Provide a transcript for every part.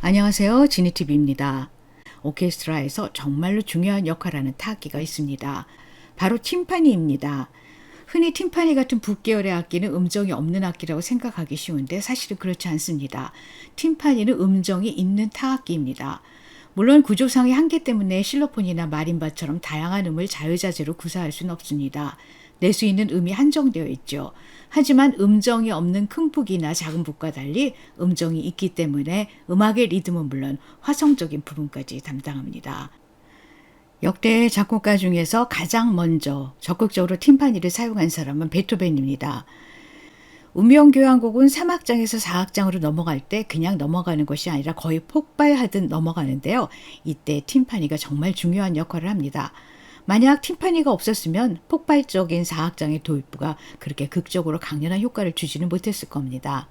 안녕하세요. 지니TV입니다. 오케스트라에서 정말로 중요한 역할을 하는 타악기가 있습니다. 바로 팀파니입니다. 흔히 팀파니 같은 북계열의 악기는 음정이 없는 악기라고 생각하기 쉬운데 사실은 그렇지 않습니다. 팀파니는 음정이 있는 타악기입니다. 물론 구조상의 한계 때문에 실로폰이나 마림바처럼 다양한 음을 자유자재로 구사할 수는 없습니다. 낼 수 있는 음이 한정되어 있죠. 하지만 음정이 없는 큰 북이나 작은 북과 달리 음정이 있기 때문에 음악의 리듬은 물론 화성적인 부분까지 담당합니다. 역대 작곡가 중에서 가장 먼저 적극적으로 팀파니를 사용한 사람은 베토벤입니다. 운명교향곡은 3악장에서 4악장으로 넘어갈 때 그냥 넘어가는 것이 아니라 거의 폭발하듯 넘어가는데요. 이때 팀파니가 정말 중요한 역할을 합니다. 만약 팀파니가 없었으면 폭발적인 4악장의 도입부가 그렇게 극적으로 강렬한 효과를 주지는 못했을 겁니다.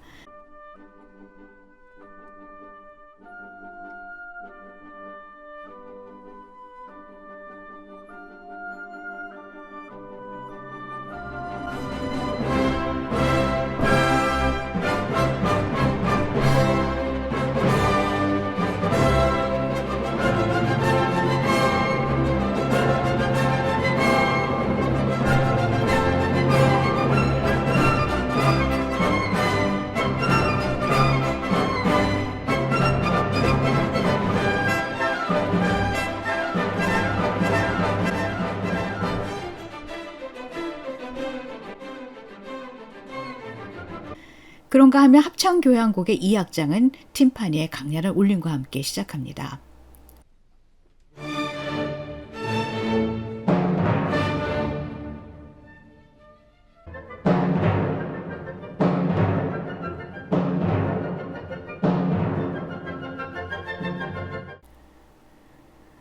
그런가 하면 합창교향곡의 2악장은 팀파니의 강렬한 울림과 함께 시작합니다.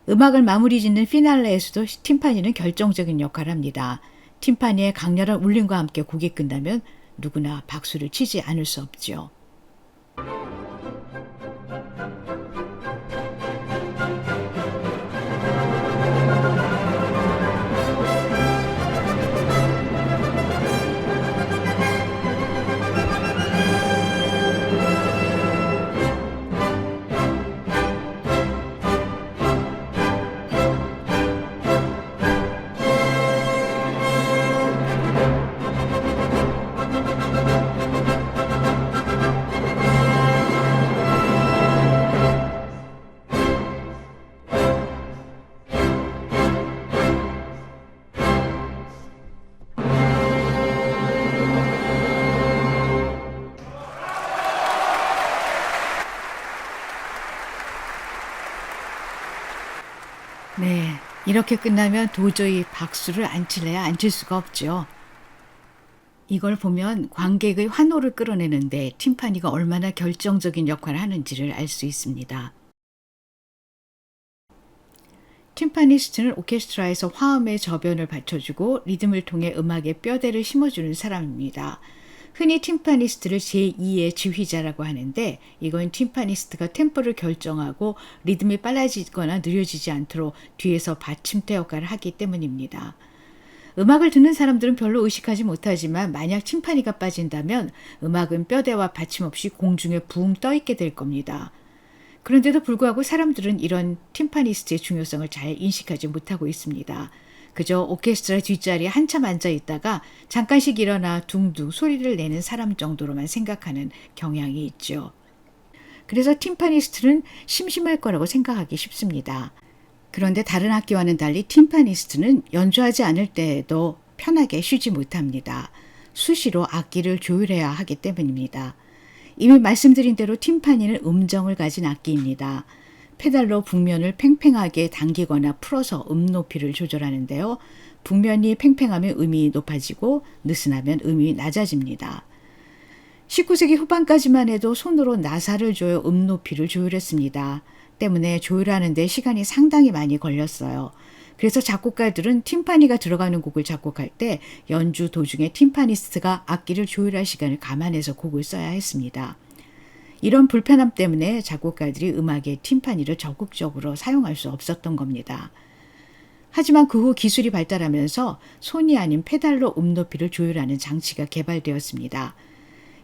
음악을 마무리 짓는 피날레에서도 팀파니는 결정적인 역할을 합니다. 팀파니의 강렬한 울림과 함께 곡이 끝나면 누구나 박수를 치지 않을 수 없죠. 네, 이렇게 끝나면 도저히 박수를 안 칠래야 안 칠 수가 없죠. 이걸 보면 관객의 환호를 끌어내는데 팀파니가 얼마나 결정적인 역할을 하는지를 알 수 있습니다. 팀파니스트는 오케스트라에서 화음의 저변을 받쳐주고 리듬을 통해 음악의 뼈대를 심어주는 사람입니다. 흔히 팀파니스트를 제2의 지휘자라고 하는데 이건 팀파니스트가 템포를 결정하고 리듬이 빨라지거나 느려지지 않도록 뒤에서 받침대 역할을 하기 때문입니다. 음악을 듣는 사람들은 별로 의식하지 못하지만 만약 팀파니가 빠진다면 음악은 뼈대와 받침 없이 공중에 붕 떠 있게 될 겁니다. 그런데도 불구하고 사람들은 이런 팀파니스트의 중요성을 잘 인식하지 못하고 있습니다. 그저 오케스트라 뒷자리에 한참 앉아 있다가 잠깐씩 일어나 둥둥 소리를 내는 사람 정도로만 생각하는 경향이 있죠. 그래서 팀파니스트는 심심할 거라고 생각하기 쉽습니다. 그런데 다른 악기와는 달리 팀파니스트는 연주하지 않을 때에도 편하게 쉬지 못합니다. 수시로 악기를 조율해야 하기 때문입니다. 이미 말씀드린 대로 팀파니는 음정을 가진 악기입니다. 페달로 북면을 팽팽하게 당기거나 풀어서 음 높이를 조절하는데요. 북면이 팽팽하면 음이 높아지고 느슨하면 음이 낮아집니다. 19세기 후반까지만 해도 손으로 나사를 조여 음 높이를 조율했습니다. 때문에 조율하는 데 시간이 상당히 많이 걸렸어요. 그래서 작곡가들은 팀파니가 들어가는 곡을 작곡할 때 연주 도중에 팀파니스트가 악기를 조율할 시간을 감안해서 곡을 써야 했습니다. 이런 불편함 때문에 작곡가들이 음악에 팀파니를 적극적으로 사용할 수 없었던 겁니다. 하지만 그 후 기술이 발달하면서 손이 아닌 페달로 음 높이를 조율하는 장치가 개발되었습니다.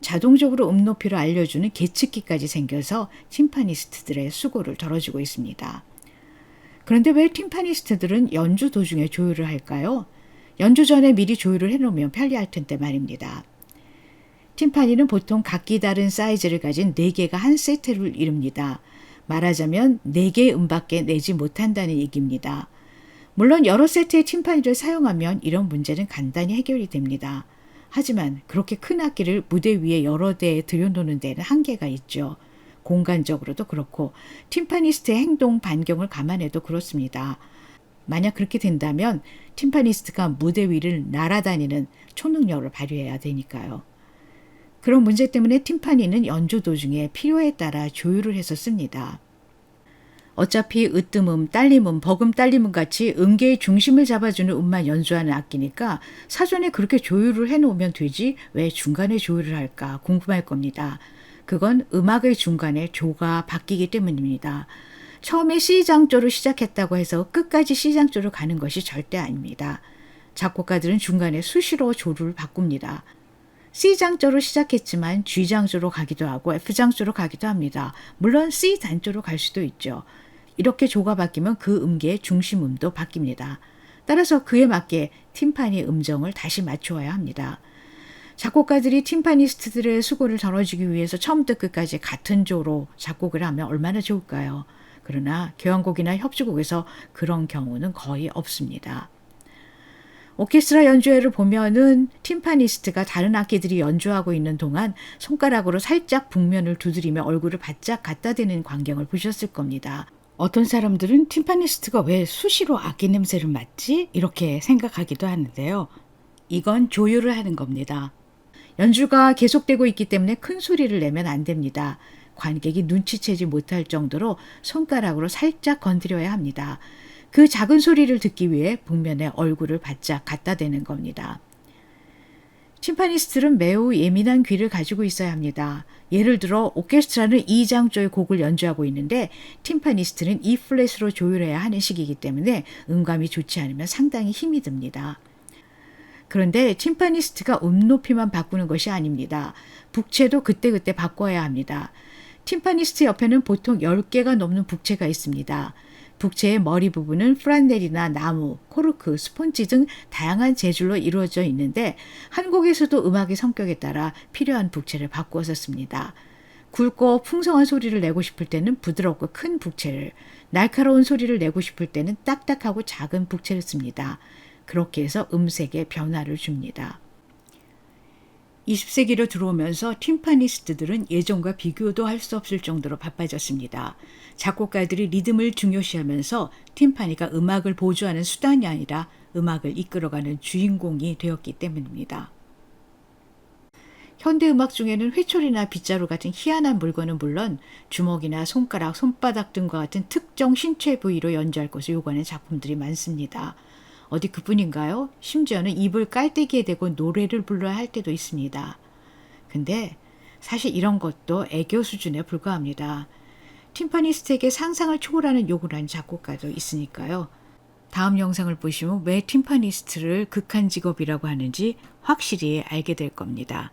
자동적으로 높이를 알려주는 계측기까지 생겨서 팀파니스트들의 수고를 덜어주고 있습니다. 그런데 왜 팀파니스트들은 연주 도중에 조율을 할까요? 연주 전에 미리 조율을 해놓으면 편리할 텐데 말입니다. 팀파니는 보통 각기 다른 사이즈를 가진 4개가 한 세트를 이룹니다. 말하자면 4개의 음밖에 내지 못한다는 얘기입니다. 물론 여러 세트의 팀파니를 사용하면 이런 문제는 간단히 해결이 됩니다. 하지만 그렇게 큰 악기를 무대 위에 여러 대에 들여놓는 데는 한계가 있죠. 공간적으로도 그렇고 팀파니스트의 행동 반경을 감안해도 그렇습니다. 만약 그렇게 된다면 팀파니스트가 무대 위를 날아다니는 초능력을 발휘해야 되니까요. 그런 문제 때문에 팀파니는 연주 도중에 필요에 따라 조율을 해서 씁니다. 어차피 으뜸음, 딸림음, 버금, 딸림음 같이 음계의 중심을 잡아주는 음만 연주하는 악기니까 사전에 그렇게 조율을 해놓으면 되지 왜 중간에 조율을 할까 궁금할 겁니다. 그건 음악의 중간에 조가 바뀌기 때문입니다. 처음에 C장조로 시작했다고 해서 끝까지 C장조로 가는 것이 절대 아닙니다. 작곡가들은 중간에 수시로 조를 바꿉니다. C장조로 시작했지만 G장조로 가기도 하고 F장조로 가기도 합니다. 물론 C단조로 갈 수도 있죠. 이렇게 조가 바뀌면 그 음계의 중심음도 바뀝니다. 따라서 그에 맞게 팀파니 음정을 다시 맞추어야 합니다. 작곡가들이 팀파니스트들의 수고를 덜어주기 위해서 처음부터 끝까지 같은 조로 작곡을 하면 얼마나 좋을까요? 그러나 교향곡이나 협주곡에서 그런 경우는 거의 없습니다. 오케스트라 연주회를 보면은 팀파니스트가 다른 악기들이 연주하고 있는 동안 손가락으로 살짝 북면을 두드리며 얼굴을 바짝 갖다 대는 광경을 보셨을 겁니다. 어떤 사람들은 팀파니스트가 왜 수시로 악기 냄새를 맡지? 이렇게 생각하기도 하는데요. 이건 조율을 하는 겁니다. 연주가 계속되고 있기 때문에 큰 소리를 내면 안 됩니다. 관객이 눈치채지 못할 정도로 손가락으로 살짝 건드려야 합니다. 그 작은 소리를 듣기 위해 북면에 얼굴을 바짝 갖다 대는 겁니다. 팀파니스트는 매우 예민한 귀를 가지고 있어야 합니다. 예를 들어 오케스트라는 E장조의 곡을 연주하고 있는데 팀파니스트는 E 플랫으로 조율해야 하는 시기이기 때문에 음감이 좋지 않으면 상당히 힘이 듭니다. 그런데 팀파니스트가 높이만 바꾸는 것이 아닙니다. 북채도 그때그때 바꿔야 합니다. 팀파니스트 옆에는 보통 10개가 넘는 북채가 있습니다. 북채의 머리 부분은 프란넬이나 나무, 코르크, 스폰지 등 다양한 재질로 이루어져 있는데 한 곡에서도 음악의 성격에 따라 필요한 북채를 바꾸어서 씁니다. 굵고 풍성한 소리를 내고 싶을 때는 부드럽고 큰 북채를, 날카로운 소리를 내고 싶을 때는 딱딱하고 작은 북채를 씁니다. 그렇게 해서 음색에 변화를 줍니다. 20세기로 들어오면서 팀파니스트들은 예전과 비교도 할 수 없을 정도로 바빠졌습니다. 작곡가들이 리듬을 중요시하면서 팀파니가 음악을 보조하는 수단이 아니라 음악을 이끌어가는 주인공이 되었기 때문입니다. 현대음악 중에는 회초리나 빗자루 같은 희한한 물건은 물론 주먹이나 손가락, 손바닥 등과 같은 특정 신체 부위로 연주할 것을 요구하는 작품들이 많습니다. 어디 그뿐인가요? 심지어는 입을 깔때기에 대고 노래를 불러야 할 때도 있습니다. 근데 사실 이런 것도 애교 수준에 불과합니다. 팀파니스트에게 상상을 초월하는 요구를 하는 작곡가도 있으니까요. 다음 영상을 보시면 왜 팀파니스트를 극한 직업이라고 하는지 확실히 알게 될 겁니다.